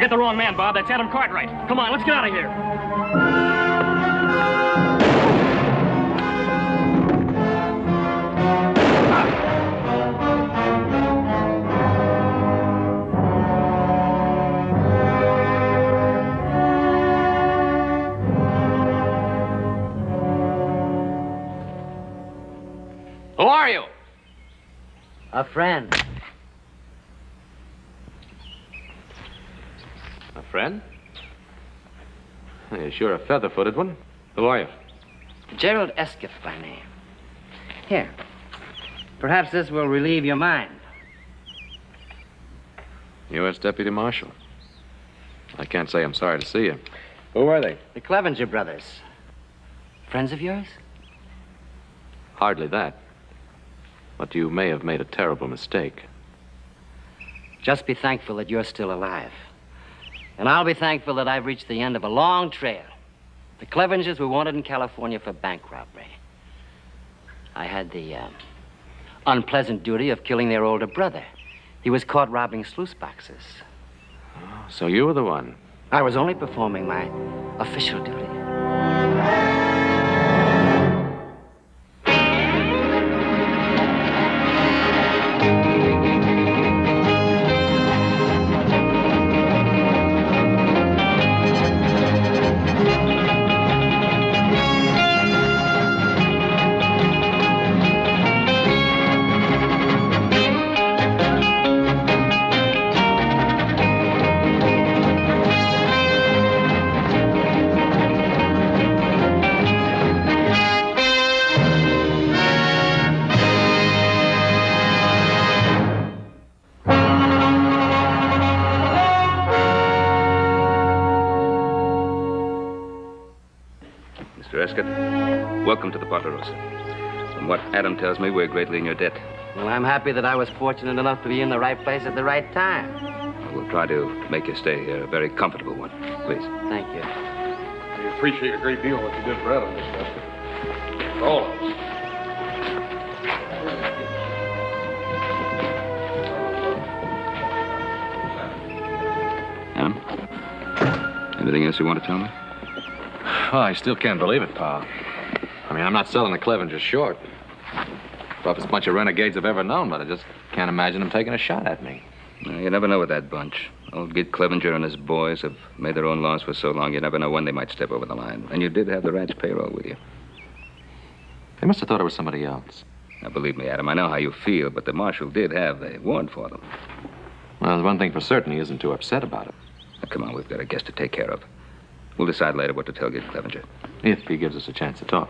Forget the wrong man, Bob. That's Adam Cartwright. Come on, let's get out of here. Who are you? A friend. A friend? You're sure a feather-footed one. Who are you? Gerald Esquiff by name. Here. Perhaps this will relieve your mind. U.S. Deputy Marshal. I can't say I'm sorry to see you. Who are they? The Clevenger brothers. Friends of yours? Hardly that. But you may have made a terrible mistake. Just be thankful that you're still alive. And I'll be thankful that I've reached the end of a long trail. The Clevengers were wanted in California for bank robbery. I had the unpleasant duty of killing their older brother. He was caught robbing sluice boxes. Oh, so you were the one. I was only performing my official duty. Welcome to the Ponderosa. From what Adam tells me, we're greatly in your debt. Well, I'm happy that I was fortunate enough to be in the right place at the right time. We'll try to make your stay here a very comfortable one. Please. Thank you. We appreciate a great deal what you did for Adam, Miss Esquiff. For all of us. Adam? Anything else you want to tell me? Well, I still can't believe it, pal. I mean, I'm not selling the Clevengers short. Roughest bunch of renegades I've ever known, but I just can't imagine them taking a shot at me. You never know with that bunch. Old Gid Clevenger and his boys have made their own laws for so long, you never know when they might step over the line. And you did have the ranch payroll with you. They must have thought it was somebody else. Now, believe me, Adam, I know how you feel, but the marshal did have a warrant for them. Well, there's one thing for certain, he isn't too upset about it. Now, come on, we've got a guest to take care of. We'll decide later what to tell Gid Clevenger. If he gives us a chance to talk.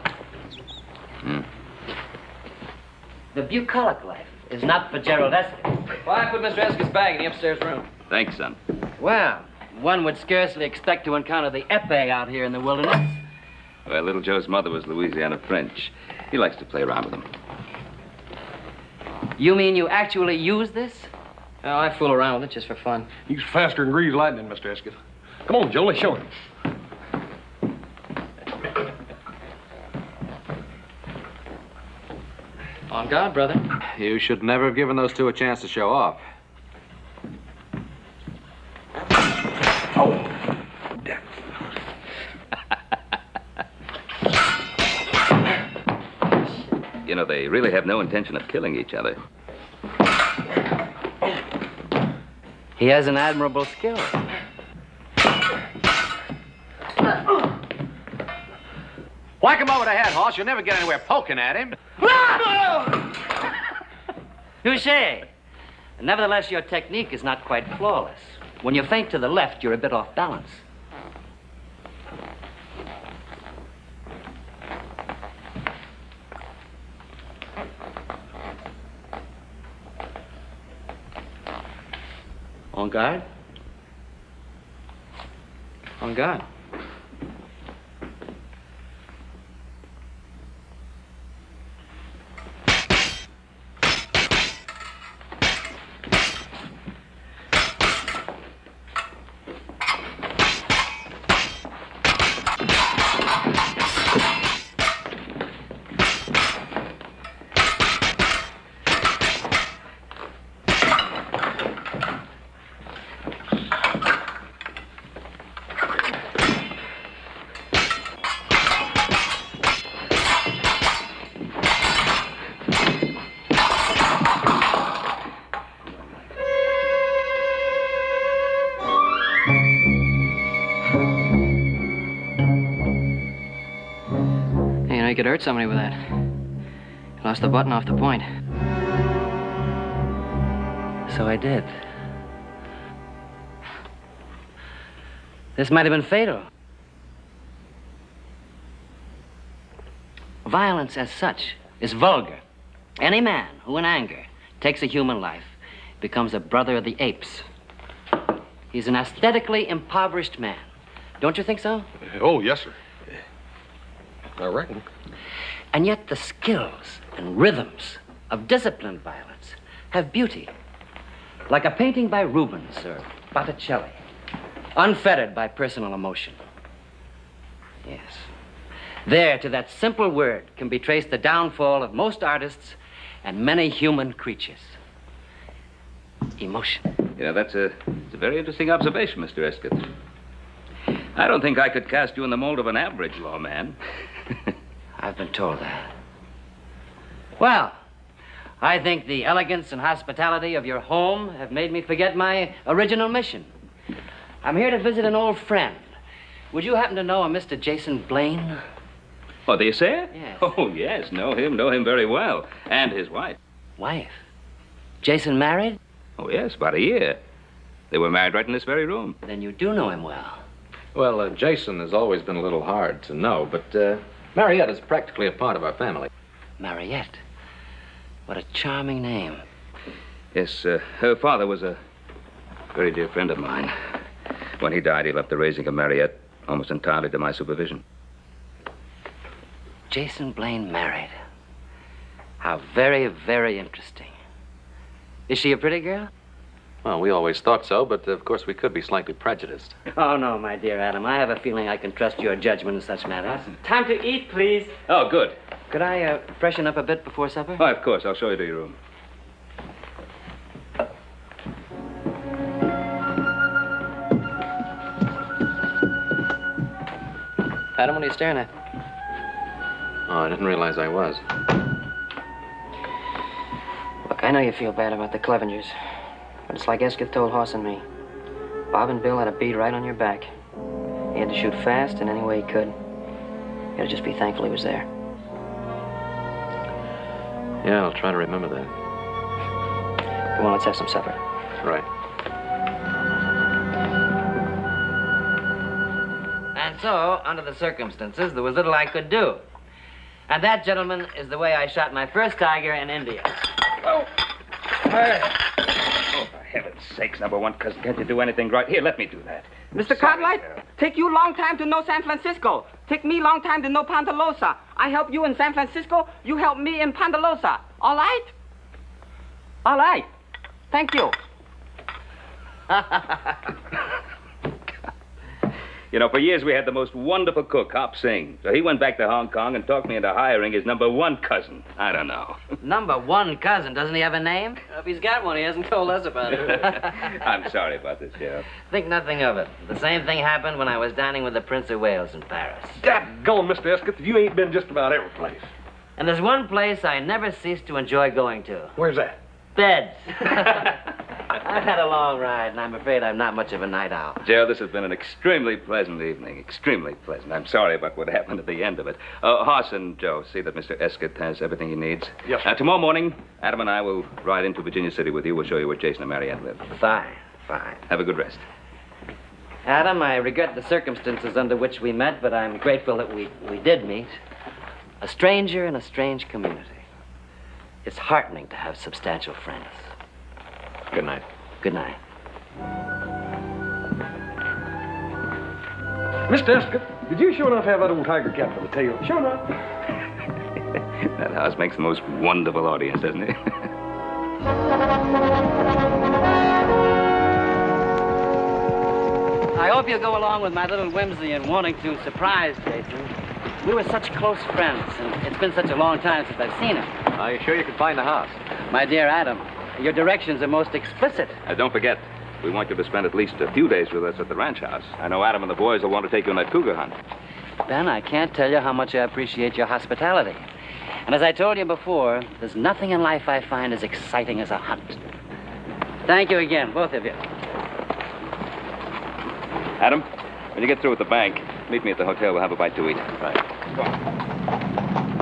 The bucolic life is not for Gerald Esquiff. Why, I put Mr. Esquiff's bag in the upstairs room. Thanks, son. Well, one would scarcely expect to encounter the épée out here in the wilderness. Well, little Joe's mother was Louisiana French. He likes to play around with them. You mean you actually use this? Oh, I fool around with it just for fun. He's faster than greased lightning, Mr. Esquiff. Come on, Jolie, show him. On guard, brother. You should never have given those two a chance to show off. You know, they really have no intention of killing each other. He has an admirable skill. Whack him over the head, Hoss. You'll never get anywhere poking at him. Touché. Nevertheless, your technique is not quite flawless. When you feint to the left, you're a bit off balance. On guard? On guard. could hurt somebody with that. Lost the button off the point. So I did. This might have been fatal. Violence as such is vulgar. Any man who in anger takes a human life becomes a brother of the apes. He's an aesthetically impoverished man. Don't you think so? Oh, yes, sir. I reckon. And yet the skills and rhythms of disciplined violence have beauty. Like a painting by Rubens or Botticelli, unfettered by personal emotion. Yes. There, to that simple word, can be traced the downfall of most artists and many human creatures. Emotion. You know, it's a very interesting observation, Mr. Escott. I don't think I could cast you in the mold of an average lawman. I've been told that. Well, I think the elegance and hospitality of your home have made me forget my original mission. I'm here to visit an old friend. Would you happen to know a Mr. Jason Blaine? Oh, do you say? Yes. Oh, yes. Know him very well. And his wife. Wife? Jason married? Oh, yes, about a year. They were married right in this very room. Then you do know him well. Well, Jason has always been a little hard to know, but Mariette is practically a part of our family. Mariette. What a charming name. Yes, her father was a very dear friend of mine. When he died, he left the raising of Mariette almost entirely to my supervision. Jason Blaine married. How very, very interesting. Is she a pretty girl? Well, we always thought so, but of course we could be slightly prejudiced. Oh, no, my dear Adam. I have a feeling I can trust your judgment in such matters. Time to eat, please. Oh, good. Could I freshen up a bit before supper? Oh, of course. I'll show you to your room. Adam, what are you staring at? Oh, I didn't realize I was. Look, I know you feel bad about the Clevengers. But it's like Escott told Hoss and me. Bob and Bill had a bead right on your back. He had to shoot fast in any way he could. You had to just be thankful he was there. Yeah, I'll try to remember that. Come on, let's have some supper. Right. And so, under the circumstances, there was little I could do. And that, gentlemen, is the way I shot my first tiger in India. Oh, for heaven's sakes, number one cousin, can't you do anything right? Here, let me do that. Mr. Cartwright, take you long time to know San Francisco. Take me long time to know Ponderosa. I help you in San Francisco, you help me in Ponderosa. All right? All right. Thank you. You know, for years we had the most wonderful cook, Hop Singh. So he went back to Hong Kong and talked me into hiring his number one cousin. I don't know. Number one cousin. Doesn't he have a name? If he's got one, he hasn't told us about it. I'm sorry about this, Sheriff. Think nothing of it. The same thing happened when I was dining with the Prince of Wales in Paris. Daggone, Mr. Escott, you ain't been just about every place. And there's one place I never cease to enjoy going to. Where's that? Beds. I've had a long ride, and I'm afraid I'm not much of a night owl. Joe, this has been an extremely pleasant evening. Extremely pleasant. I'm sorry about what happened at the end of it. Hoss and Joe, see that Mr. Escott has everything he needs. Yes, sir. Tomorrow morning, Adam and I will ride into Virginia City with you. We'll show you where Jason and Mariette live. Fine, fine. Have a good rest. Adam, I regret the circumstances under which we met, but I'm grateful that we did meet. A stranger in a strange community. It's heartening to have substantial friends. Good night. Good night. Mr. Escott, did you sure enough have that old tiger cat for the tail? Sure enough. That house makes the most wonderful audience, doesn't it? I hope you'll go along with my little whimsy in wanting to surprise Jason. We were such close friends, and it's been such a long time since I've seen him. Are you sure you can find the house? My dear Adam, your directions are most explicit. Don't forget, we want you to spend at least a few days with us at the ranch house. I know Adam and the boys will want to take you on that cougar hunt. Ben, I can't tell you how much I appreciate your hospitality. And as I told you before, there's nothing in life I find as exciting as a hunt. Thank you again, both of you. Adam, when you get through at the bank, meet me at the hotel. We'll have a bite to eat. Right. Come on.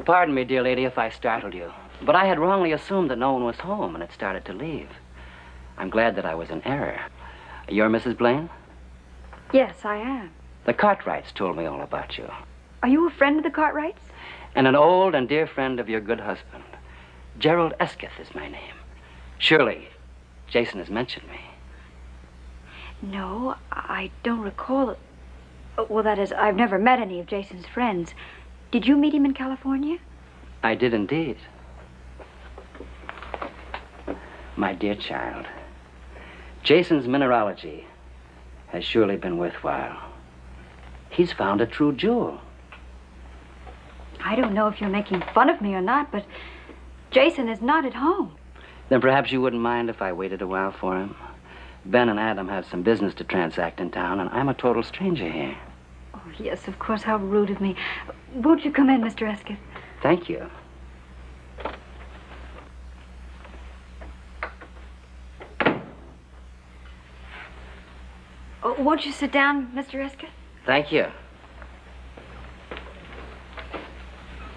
Pardon me, dear lady, if I startled you, but I had wrongly assumed that no one was home and had started to leave. I'm glad that I was in error. You're Mrs. Blaine? Yes, I am. The Cartwrights told me all about you. Are you a friend of the Cartwrights? And an old and dear friend of your good husband. Gerald Esketh is my name. Surely, Jason has mentioned me. No, I don't recall it. Well, that is, I've never met any of Jason's friends. Did you meet him in California? I did indeed. My dear child, Jason's mineralogy has surely been worthwhile. He's found a true jewel. I don't know if you're making fun of me or not, but Jason is not at home. Then perhaps you wouldn't mind if I waited a while for him. Ben and Adam have some business to transact in town, and I'm a total stranger here. Oh, yes, of course. How rude of me. Won't you come in, Mr. Esketh? Thank you. Oh, won't you sit down, Mr. Esketh? Thank you.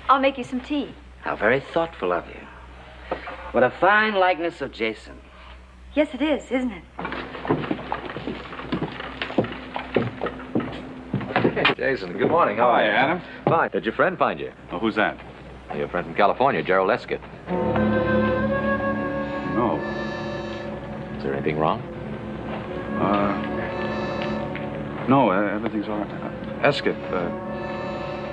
I'll make you some tea. How very thoughtful of you. What a fine likeness of Jason. Yes, it is, isn't it? Jason, good morning. How are you? Adam. Fine. Did your friend find you? Oh, who's that? Your friend from California, Gerald Esketh. No. Is there anything wrong? No, everything's all right. Esketh,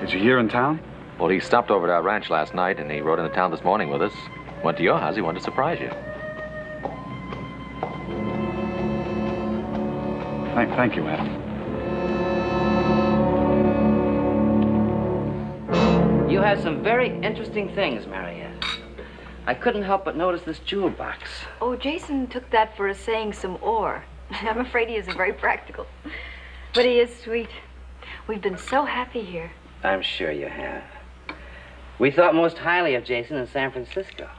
is he here in town? Well, he stopped over at our ranch last night, and he rode into town this morning with us. Went to your house. He wanted to surprise you. Thank you, Adam. You have some very interesting things, Mariette. I couldn't help but notice this jewel box. Oh, Jason took that for saying some ore. I'm afraid he isn't very practical. But he is sweet. We've been so happy here. I'm sure you have. We thought most highly of Jason in San Francisco.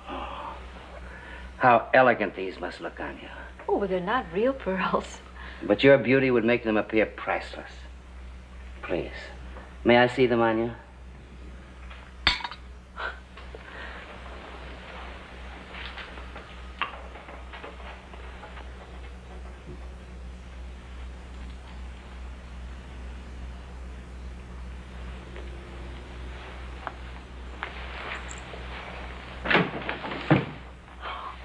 Oh, how elegant these must look on you. Oh, but they're not real pearls. But your beauty would make them appear priceless. Please, may I see them on you?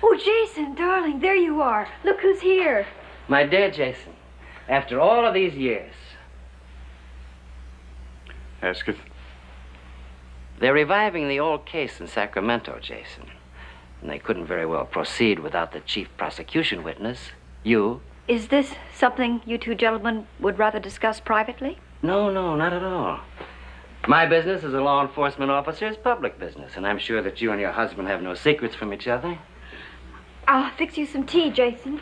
Oh, Jason, darling, there you are. Look who's here. My dear Jason, after all of these years, Esketh? they're reviving the old case in Sacramento, Jason. And they couldn't very well proceed without the chief prosecution witness, you. Is this something you two gentlemen would rather discuss privately? No, not at all. My business as a law enforcement officer is public business, and I'm sure that you and your husband have no secrets from each other. I'll fix you some tea, Jason.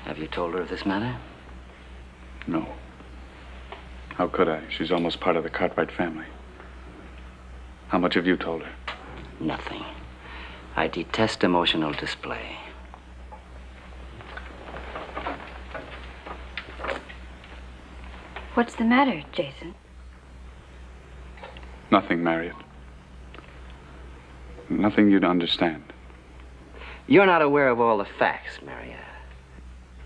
Have you told her of this matter? No. How could I? She's almost part of the Cartwright family. How much have you told her? Nothing. I detest emotional display. What's the matter, Jason? Nothing, Marriott. Nothing you'd understand. You're not aware of all the facts, Marietta.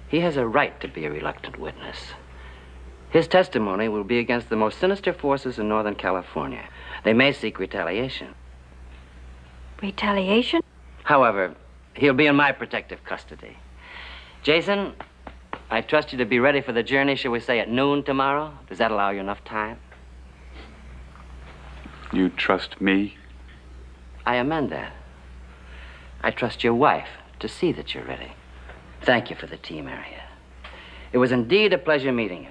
He has a right to be a reluctant witness. His testimony will be against the most sinister forces in Northern California. They may seek retaliation. Retaliation? However, he'll be in my protective custody. Jason, I trust you to be ready for the journey, shall we say, at noon tomorrow? Does that allow you enough time? You trust me? I amend that. I trust your wife to see that you're ready. Thank you for the tea, Marietta. It was indeed a pleasure meeting you.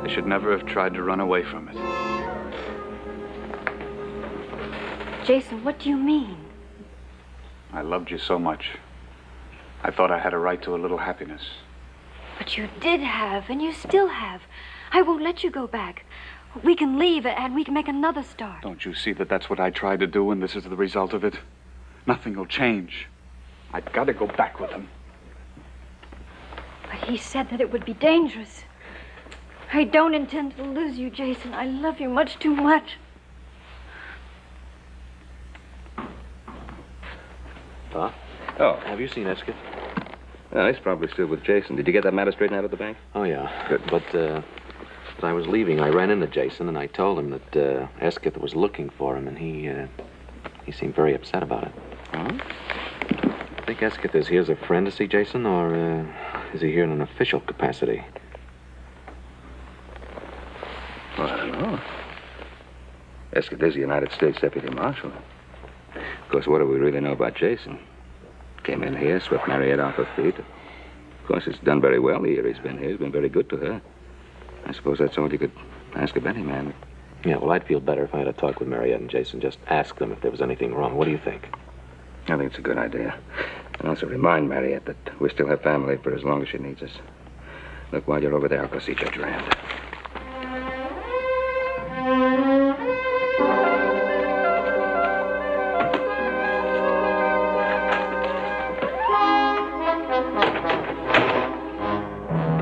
I should never have tried to run away from it. Jason, what do you mean? I loved you so much. I thought I had a right to a little happiness. But you did have, and you still have. I won't let you go back. We can leave, and we can make another start. Don't you see that that's what I tried to do, and this is the result of it? Nothing will change. I've got to go back with him. But he said that it would be dangerous. I don't intend to lose you, Jason. I love you much too much. Pa? Oh. Have you seen Esketh? Well, he's probably still with Jason. Did you get that matter straightened out at the bank? Oh, yeah. Good. But, as I was leaving, I ran into Jason, and I told him that, Esketh was looking for him, and he seemed very upset about it. Oh? I think Esketh is here as a friend to see Jason, or, is he here in an official capacity? Well, I don't know. Esketh is the United States Deputy Marshal. Of course, what do we really know about Jason? Came in here, swept Mariette off her feet. Of course, he's done very well the year he's been here. He's been very good to her. I suppose that's all you could ask of any man. Yeah, well, I'd feel better if I had a talk with Mariette and Jason. Just ask them if there was anything wrong. What do you think? I think it's a good idea. And also remind Mariette that we still have family for as long as she needs us. Look, while you're over there, I'll go see Judge Rand.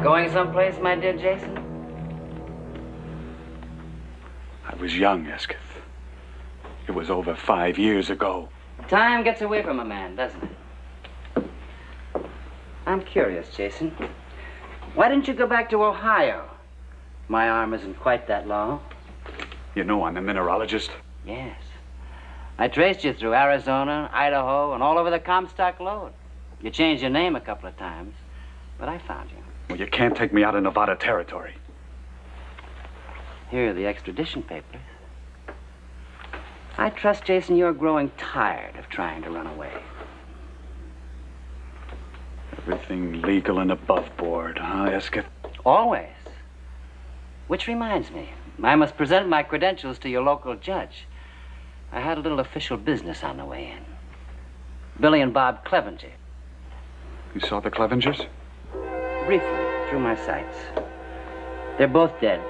Going someplace, my dear Jason? I was young, Esketh. It was over 5 years ago. Time gets away from a man, doesn't it? I'm curious, Jason. Why didn't you go back to Ohio? My arm isn't quite that long. You know I'm a mineralogist. Yes. I traced you through Arizona, Idaho, and all over the Comstock lode. You changed your name a couple of times, but I found you. Well, you can't take me out of Nevada territory. Here are the extradition papers. I trust, Jason, you're growing tired of trying to run away. Everything legal and above board, huh, Esketh? Always. Which reminds me, I must present my credentials to your local judge. I had a little official business on the way in. Billy and Bob Clevenger. You saw the Clevengers? Briefly, through my sights. They're both dead.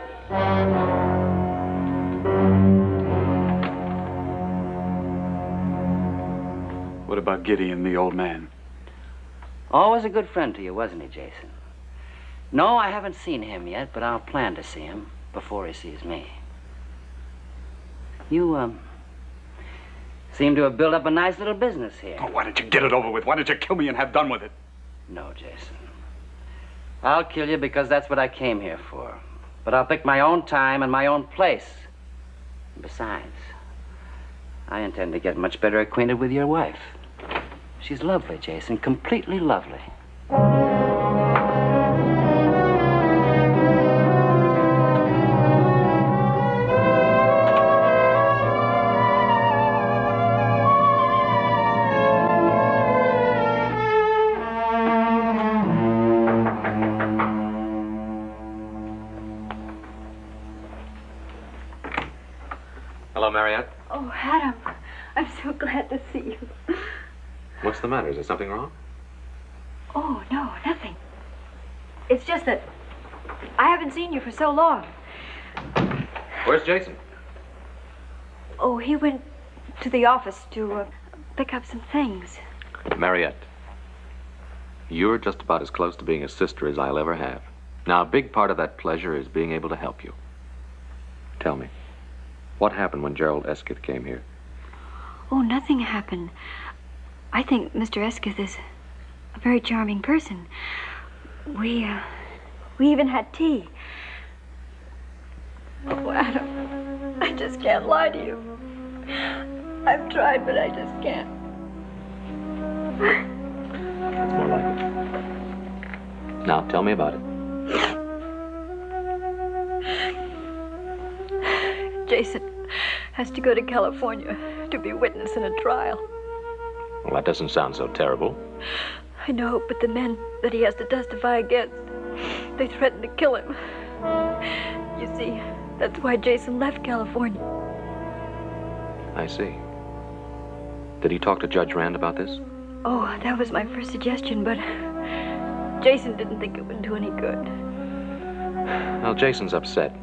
What about Gideon, the old man? Always a good friend to you, wasn't he, Jason? No, I haven't seen him yet, but I'll plan to see him before he sees me. You, seem to have built up a nice little business here. Oh, why don't you get it over with? Why don't you kill me and have done with it? No, Jason. I'll kill you because that's what I came here for. But I'll pick my own time and my own place. Besides, I intend to get much better acquainted with your wife. She's lovely, Jason, completely lovely. Hello, Mariette. Oh, Adam, I'm so glad to see you. What's the matter? Is there something wrong? Oh, no, nothing. It's just that I haven't seen you for so long. Where's Jason? Oh, he went to the office to pick up some things. Mariette, you're just about as close to being a sister as I'll ever have. Now, a big part of that pleasure is being able to help you. Tell me, what happened when Gerald Esketh came here? Oh, nothing happened. I think Mr. Esketh is a very charming person. We even had tea. Oh, Adam, I just can't lie to you. I've tried, but I just can't. That's more like it. Now, tell me about it. Jason has to go to California to be witness in a trial. Well, that doesn't sound so terrible. I know, but the men that he has to testify against, they threatened to kill him. see, that's why Jason left California. I see. Did he talk to Judge Rand about this? Oh, that was my first suggestion, but Jason didn't think it would do any good. Well, Jason's upset.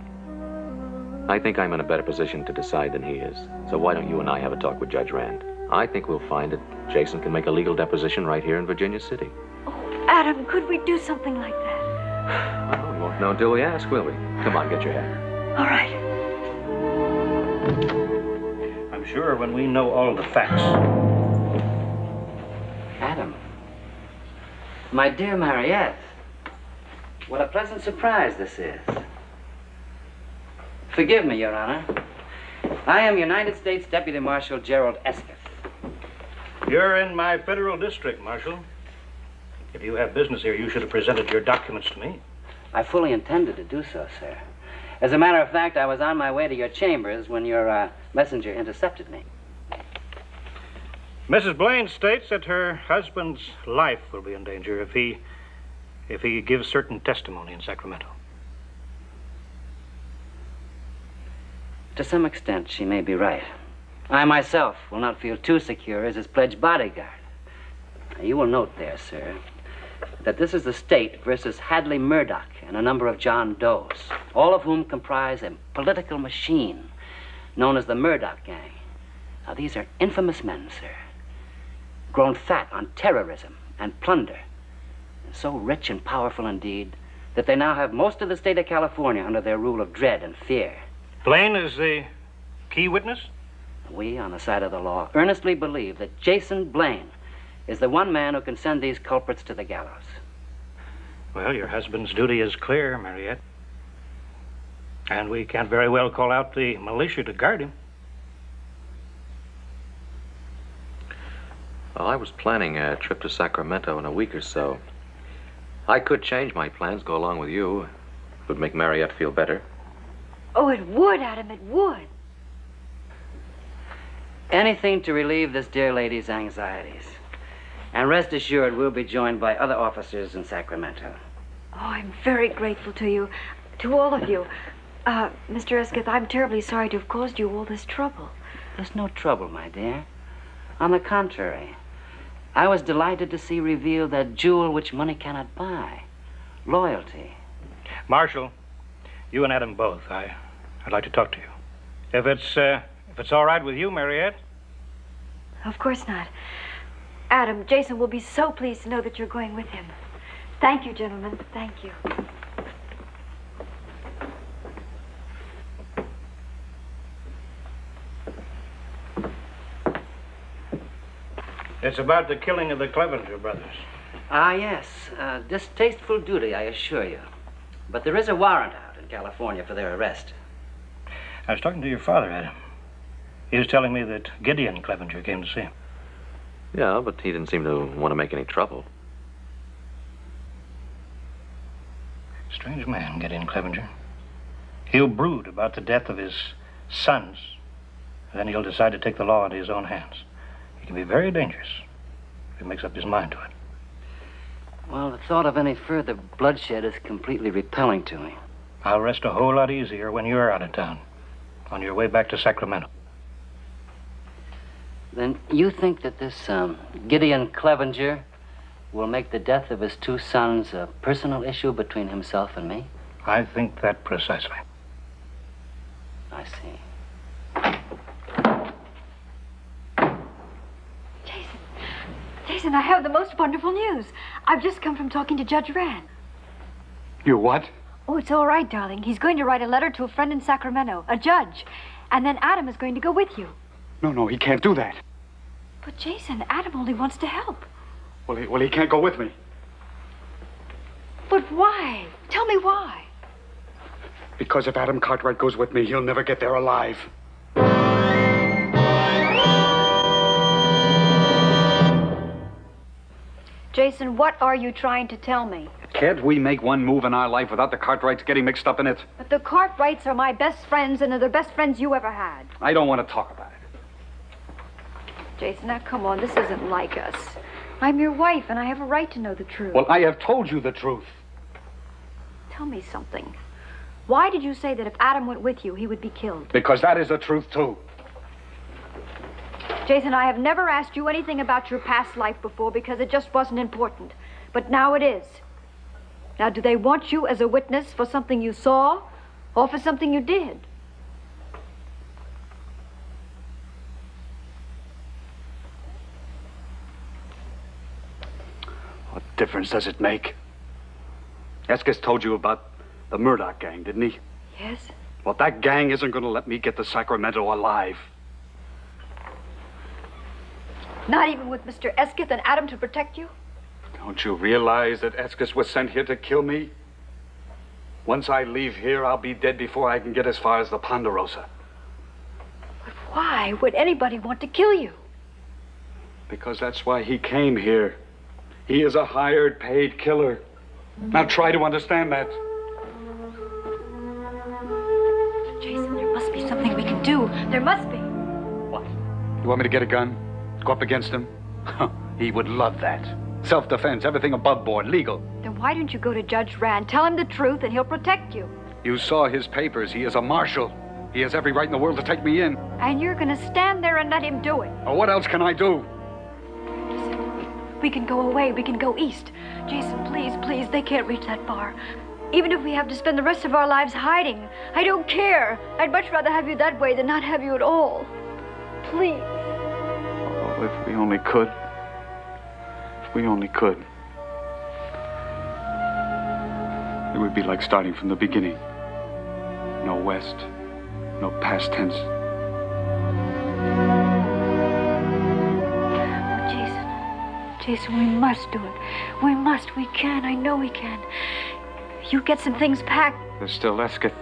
I think I'm in a better position to decide than he is. So why don't you and I have a talk with Judge Rand? I think we'll find that Jason can make a legal deposition right here in Virginia City. Oh, Adam, could we do something like that? Well, we won't know until we ask, will we? Come on, get your hat. All right. I'm sure when we know all the facts. Adam. My dear Mariette. What a pleasant surprise this is. Forgive me, Your Honor. I am United States Deputy Marshal Gerald Esketh. You're in my federal district, Marshal. If you have business here, you should have presented your documents to me. I fully intended to do so, sir. As a matter of fact, I was on my way to your chambers when your messenger intercepted me. Mrs. Blaine states that her husband's life will be in danger if he gives certain testimony in Sacramento. To some extent, she may be right. I myself will not feel too secure as his pledged bodyguard. Now, you will note there, sir, that this is the state versus Hadley Murdoch and a number of John Does, all of whom comprise a political machine known as the Murdoch Gang. Now, these are infamous men, sir, grown fat on terrorism and plunder, and so rich and powerful indeed that they now have most of the state of California under their rule of dread and fear. Blaine is the key witness? We, on the side of the law, earnestly believe that Jason Blaine is the one man who can send these culprits to the gallows. Well, your husband's duty is clear, Mariette. And we can't very well call out the militia to guard him. Well, I was planning a trip to Sacramento in a week or so. I could change my plans, go along with you. It would make Mariette feel better. Oh, it would, Adam, it would. Anything to relieve this dear lady's anxieties. And rest assured, we'll be joined by other officers in Sacramento. Oh, I'm very grateful to you, to all of you. Mr. Esketh, I'm terribly sorry to have caused you all this trouble. There's no trouble, my dear. On the contrary, I was delighted to see revealed that jewel which money cannot buy, loyalty. Marshal, you and Adam both, I'd like to talk to you. If it's all right with you, Mariette? Of course not. Adam, Jason will be so pleased to know that you're going with him. Thank you, gentlemen. Thank you. It's about the killing of the Clevenger brothers. Ah, yes. Distasteful duty, I assure you. But there is a warrant out in California for their arrest. I was talking to your father, Adam. He was telling me that Gideon Clevenger came to see him. Yeah, but he didn't seem to want to make any trouble. Strange man, Gideon Clevenger. He'll brood about the death of his sons, and then he'll decide to take the law into his own hands. He can be very dangerous if he makes up his mind to it. Well, the thought of any further bloodshed is completely repelling to me. I'll rest a whole lot easier when you're out of town, on your way back to Sacramento. Then you think that this Gideon Clevenger will make the death of his two sons a personal issue between himself and me? I think that precisely. I see. Jason, I have the most wonderful news. I've just come from talking to Judge Rand. You what? Oh, it's all right, darling. He's going to write a letter to a friend in Sacramento, a judge. And then Adam is going to go with you. No, he can't do that. But Jason, Adam only wants to help. Well, he can't go with me. But why? Tell me why. Because if Adam Cartwright goes with me, he'll never get there alive. Jason, what are you trying to tell me? Can't we make one move in our life without the Cartwrights getting mixed up in it? But the Cartwrights are my best friends, and they're the best friends you ever had. I don't want to talk about it. Jason, now come on, this isn't like us. I'm your wife, and I have a right to know the truth. Well, I have told you the truth. Tell me something. Why did you say that if Adam went with you, he would be killed? Because that is the truth, too. Jason, I have never asked you anything about your past life before because it just wasn't important. But now it is. Now, do they want you as a witness for something you saw or for something you did? What difference does it make? Escus told you about the Murdoch gang, didn't he? Yes. Well, that gang isn't going to let me get to Sacramento alive. Not even with Mr. Esketh and Adam to protect you? Don't you realize that Escus was sent here to kill me? Once I leave here, I'll be dead before I can get as far as the Ponderosa. But why would anybody want to kill you? Because that's why he came here. He is a hired, paid killer. Now try to understand that. Jason, there must be something we can do. There must be. What? You want me to get a gun? Go up against him? He would love that. Self-defense, everything above board, legal. Then why don't you go to Judge Rand? Tell him the truth and he'll protect you. You saw his papers. He is a marshal. He has every right in the world to take me in. And you're going to stand there and let him do it. Oh, what else can I do? Listen, we can go away. We can go east. Jason, please, please, they can't reach that far. Even if we have to spend the rest of our lives hiding, I don't care. I'd much rather have you that way than not have you at all. Please. Oh, if we only could. If we only could. It would be like starting from the beginning. No west, no past tense. Oh, Jason, we must do it. We must, we can, I know we can. You get some things packed. There's still Esketh.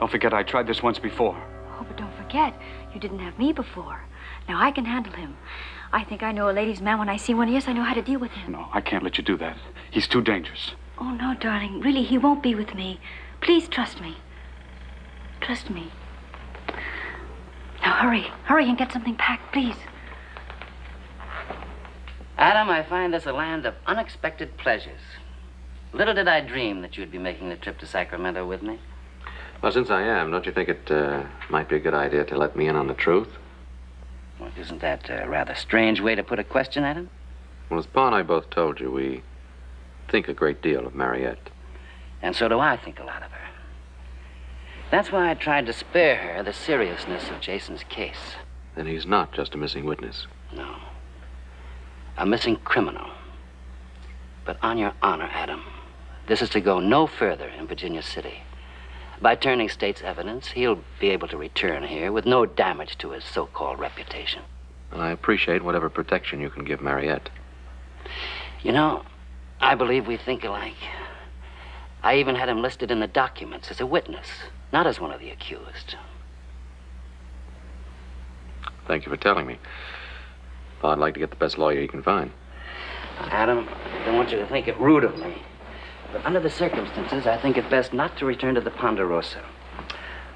Don't forget I tried this once before. Oh, but don't forget, you didn't have me before. Now I can handle him. I think I know a ladies' man when I see one. Yes, I know how to deal with him. No, I can't let you do that. He's too dangerous. Oh, no, darling. Really, he won't be with me. Please trust me. Trust me. Now hurry. Hurry and get something packed, please. Adam, I find this a land of unexpected pleasures. Little did I dream that you'd be making the trip to Sacramento with me. Well, since I am, don't you think it might be a good idea to let me in on the truth? Well, isn't that a rather strange way to put a question, Adam? Well, as Pa and I both told you, we think a great deal of Mariette. And so do I think a lot of her. That's why I tried to spare her the seriousness of Jason's case. Then he's not just a missing witness. No. A missing criminal. But on your honor, Adam, this is to go no further in Virginia City. By turning state's evidence, he'll be able to return here with no damage to his so-called reputation. And I appreciate whatever protection you can give Mariette. You know, I believe we think alike. I even had him listed in the documents as a witness, not as one of the accused. Thank you for telling me. Pa, I'd like to get the best lawyer you can find. Adam, I don't want you to think it rude of me. But under the circumstances, I think it best not to return to the Ponderosa.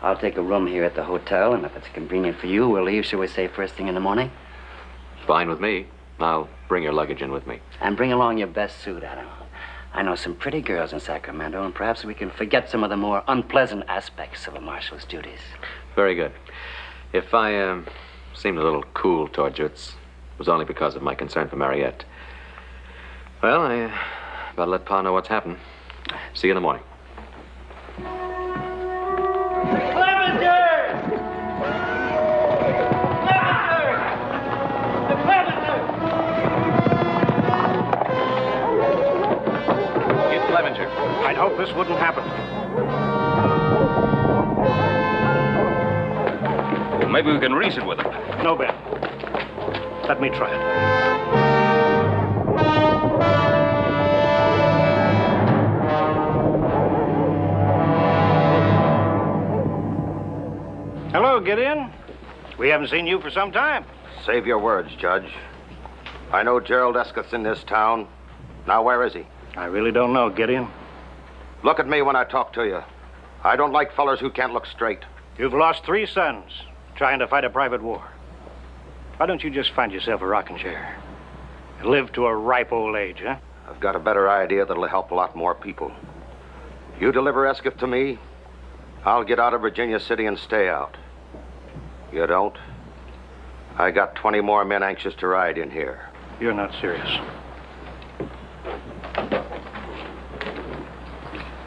I'll take a room here at the hotel, and if it's convenient for you, we'll leave, shall we say, first thing in the morning? Fine with me. I'll bring your luggage in with me. And bring along your best suit, Adam. I know some pretty girls in Sacramento, and perhaps we can forget some of the more unpleasant aspects of a marshal's duties. Very good. If I seemed a little cool towards you, it was only because of my concern for Mariette. Well, I better let Pa know what's happened. See you in the morning. I'd hope this wouldn't happen. Well, maybe we can reason with him. No, Ben. Let me try it. Hello, Gideon. We haven't seen you for some time. Save your words, Judge. I know Gerald Esketh's in this town. Now, where is he? I really don't know, Gideon. Look at me when I talk to you. I don't like fellers who can't look straight. You've lost 3 sons trying to fight a private war. Why don't you just find yourself a rocking chair and live to a ripe old age, huh? I've got a better idea that'll help a lot more people. You deliver Esketh to me, I'll get out of Virginia City and stay out. You don't? I got 20 more men anxious to ride in here. You're not serious.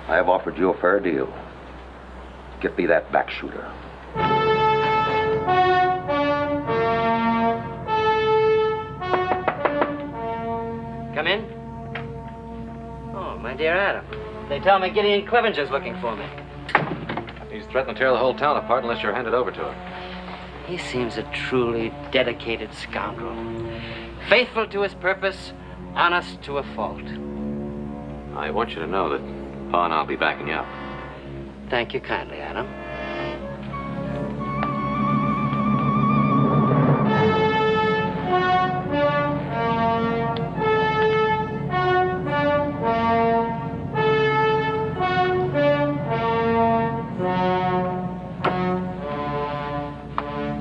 I have offered you a fair deal. Get me that back shooter. Come in. Oh, my dear Adam. They tell me Gideon Clevenger's looking for me. He's threatening to tear the whole town apart unless you're handed over to him. He seems a truly dedicated scoundrel. Faithful to his purpose, honest to a fault. I want you to know that Pa and I'll be backing you up. Thank you kindly, Adam.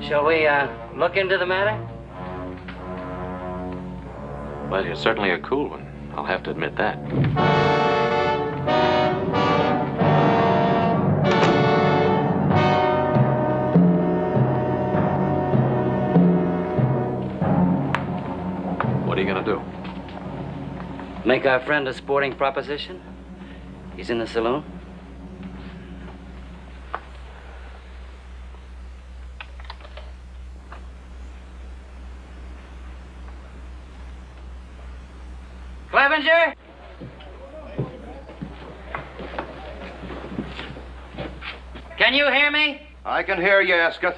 Shall we, look into the matter? Well, you're certainly a cool one. I'll have to admit that. What are you gonna do? Make our friend a sporting proposition? He's in the saloon? Clevenger? Can you hear me? I can hear you, Esketh.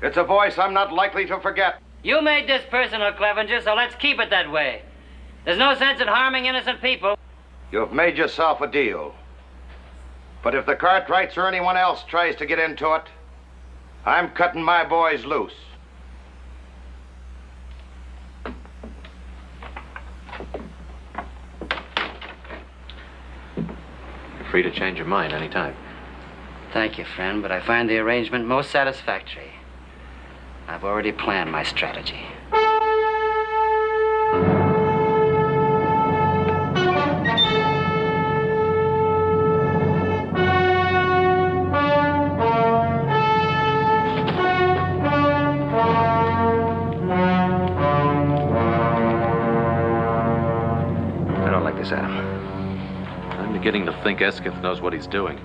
It's a voice I'm not likely to forget. You made this personal, Clevenger, so let's keep it that way. There's no sense in harming innocent people. You've made yourself a deal. But if the Cartwrights or anyone else tries to get into it, I'm cutting my boys loose. You're free to change your mind any time. Thank you, friend, but I find the arrangement most satisfactory. I've already planned my strategy. I don't like this, Adam. I'm beginning to think Esketh knows what he's doing.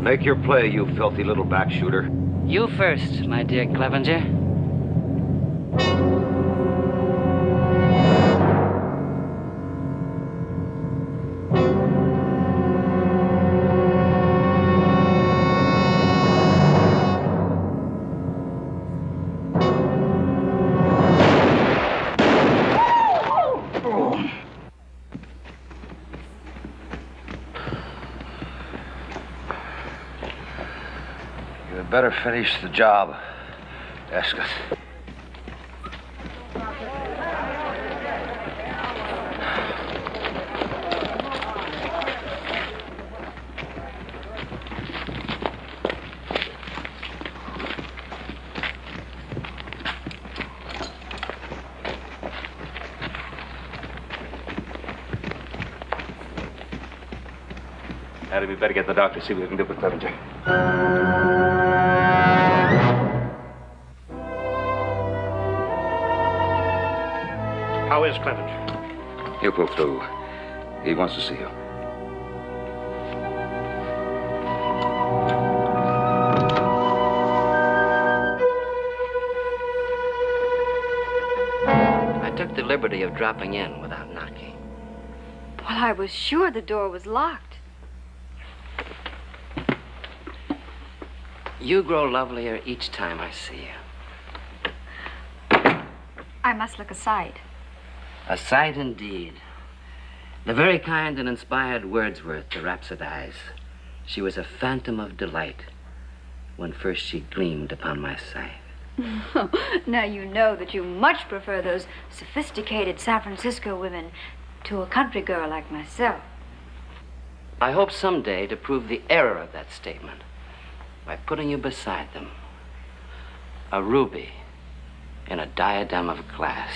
Make your play, you filthy little back shooter. You first, my dear Clevenger. You'd better finish the job, Esketh. Adam, we better get the doctor, see what we can do with Clevenger. How is Clevenger? He'll pull through. He wants to see you. I took the liberty of dropping in without knocking. Well, I was sure the door was locked. You grow lovelier each time I see you. I must look aside. A sight indeed. The very kind that inspired Wordsworth to rhapsodize. She was a phantom of delight when first she gleamed upon my sight. Now you know that you much prefer those sophisticated San Francisco women to a country girl like myself. I hope someday to prove the error of that statement by putting you beside them. A ruby in a diadem of glass.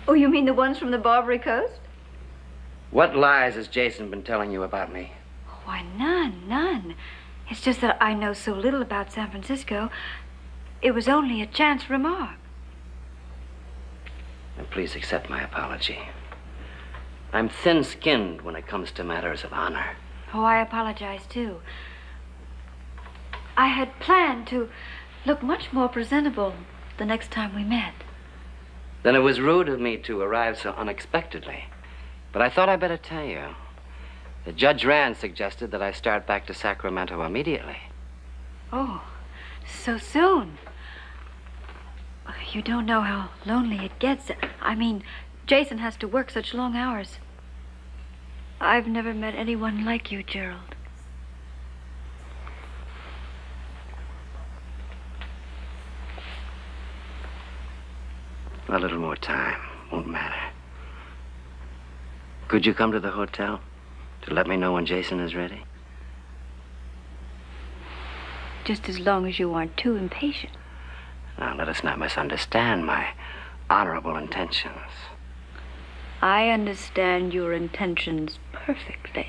Oh, you mean the ones from the Barbary Coast? What lies has Jason been telling you about me? Why, none. It's just that I know so little about San Francisco. It was only a chance remark. And please accept my apology. I'm thin-skinned when it comes to matters of honor. Oh, I apologize, too. I had planned to look much more presentable the next time we met. Then it was rude of me to arrive so unexpectedly. But I thought I'd better tell you that Judge Rand suggested that I start back to Sacramento immediately. Oh, so soon? You don't know how lonely it gets. I mean, Jason has to work such long hours. I've never met anyone like you, Gerald. A little more time won't matter. Could you come to the hotel to let me know when Jason is ready? Just as long as you aren't too impatient. Now, let us not misunderstand my honorable intentions. I understand your intentions perfectly.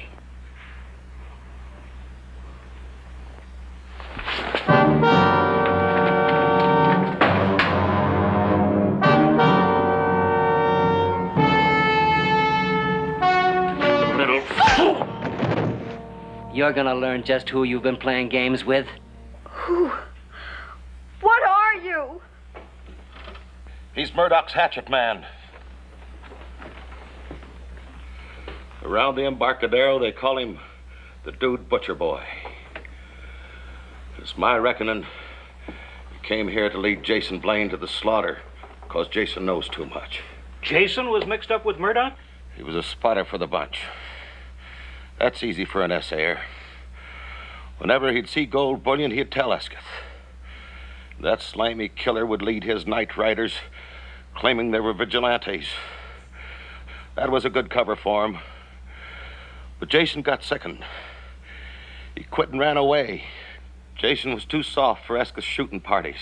You're gonna learn just who you've been playing games with. Who? What are you? He's Murdoch's hatchet man. Around the Embarcadero, they call him the Dude Butcher Boy. It's my reckoning he came here to lead Jason Blaine to the slaughter because Jason knows too much. Jason was mixed up with Murdoch? He was a spotter for the bunch. That's easy for an essayer. Whenever he'd see gold bullion, he'd tell Escott. That slimy killer would lead his night riders, claiming they were vigilantes. That was a good cover for him. But Jason got sickened. He quit and ran away. Jason was too soft for Escott's shooting parties.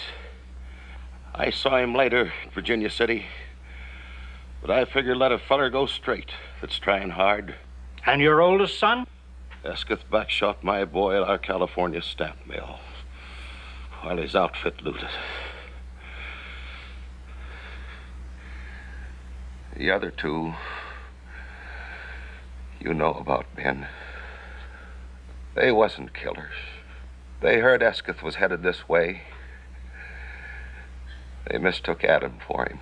I saw him later in Virginia City, but I figured let a feller go straight that's trying hard. And your oldest son? Escott backshot my boy at our California stamp mill while his outfit looted. The other two, you know about, Ben. They wasn't killers. They heard Escott was headed this way. They mistook Adam for him.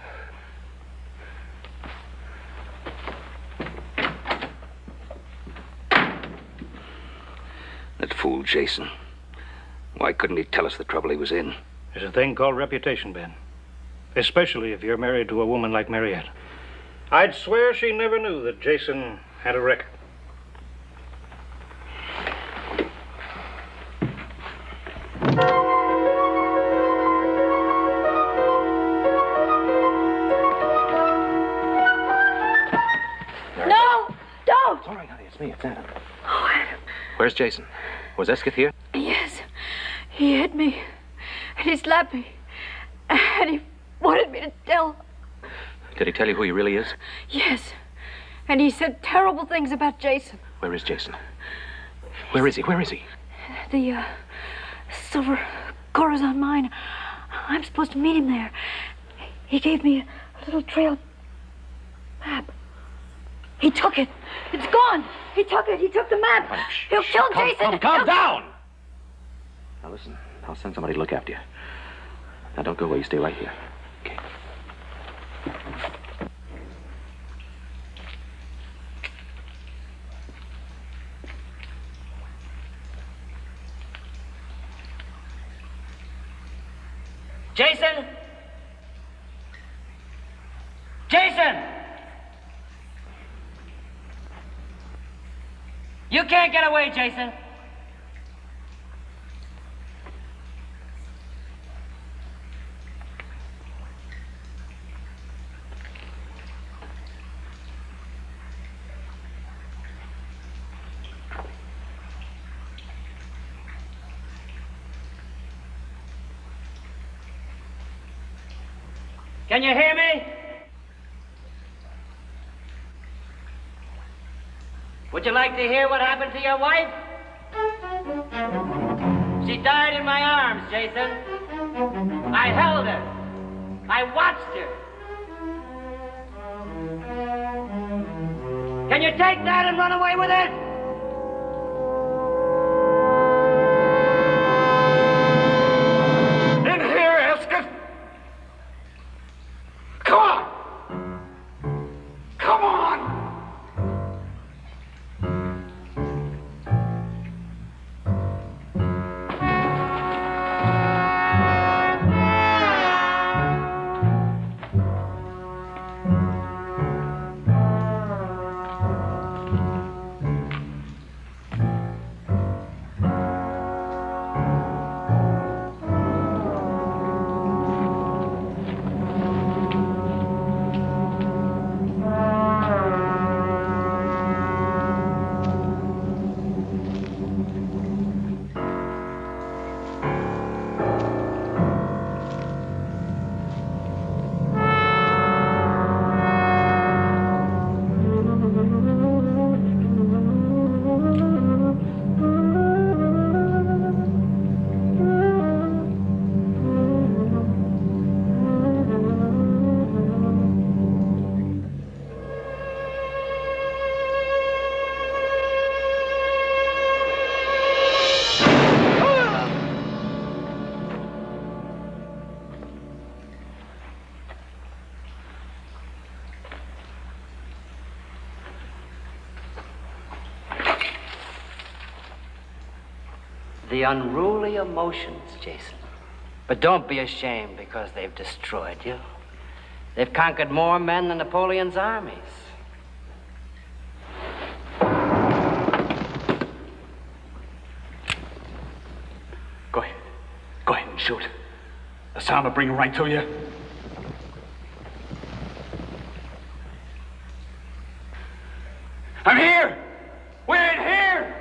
That fool Jason. Why couldn't he tell us the trouble he was in? There's a thing called reputation, Ben. Especially if you're married to a woman like Mariette. I'd swear she never knew that Jason had a record. No! Don't! All right, honey, it's me. It's Adam. Oh, Adam. Where's Jason? Was Escott here? Yes. He hit me. And he slapped me. And he wanted me to tell. Did he tell you who he really is? Yes. And he said terrible things about Jason. Where is Jason? Where is he? Where is he? The silver Corazon mine. I'm supposed to meet him there. He gave me a little trail map. He took it. It's gone. He took it. He took the map. He'll kill Jason. Calm down. Now listen, I'll send somebody to look after you. Now don't go away. You stay right here. Okay. Jason! Jason! You can't get away, Jason. Can you hear me? Would you like to hear what happened to your wife? She died in my arms, Jason. I held her. I watched her. Can you take that and run away with it? In here, Esket! Come on! Come on! The unruly emotions, Jason. But don't be ashamed because they've destroyed you. They've conquered more men than Napoleon's armies. Go ahead. Go ahead and shoot. The sound will bring him right to you. I'm here! We're in here!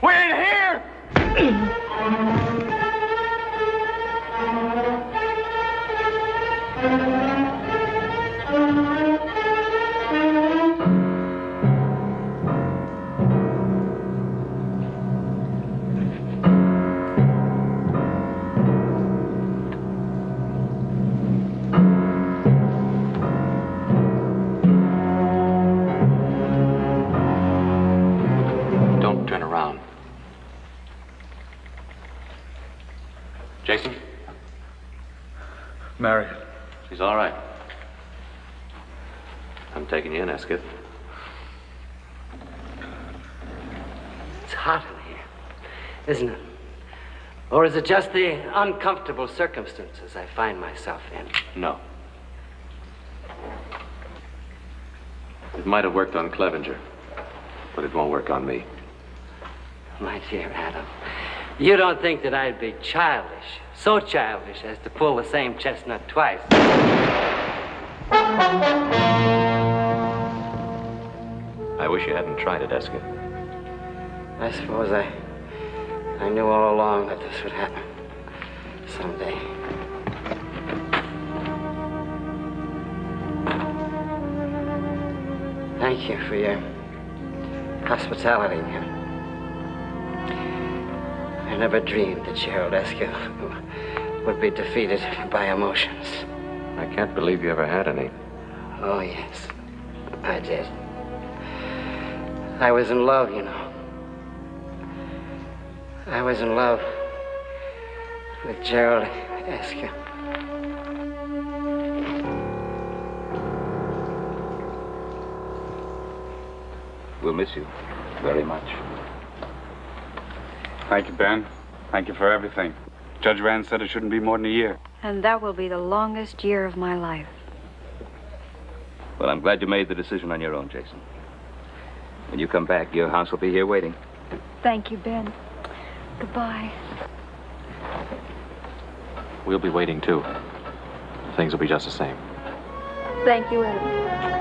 We're in here! Don't turn around. Jason? Mary. She's all right. I'm taking you in, Esket. It's hot in here, isn't it? Or is it just the uncomfortable circumstances I find myself in? No. It might have worked on Clevenger, but it won't work on me. My dear Adam, you don't think that I'd be childish, so childish as to pull the same chestnut twice. I wish you hadn't tried it, Esket. I suppose I knew all along that this would happen someday. Thank you for your hospitality. I never dreamed that Gerald Eskew would be defeated by emotions. I can't believe you ever had any. Oh, yes, I did. I was in love, you know. I was in love with Gerald Eskew. We'll miss you very much. Thank you, Ben. Thank you for everything. Judge Rand said it shouldn't be more than a year. And that will be the longest year of my life. Well, I'm glad you made the decision on your own, Jason. When you come back, your house will be here waiting. Thank you, Ben. Goodbye. We'll be waiting, too. Things will be just the same. Thank you, Adam.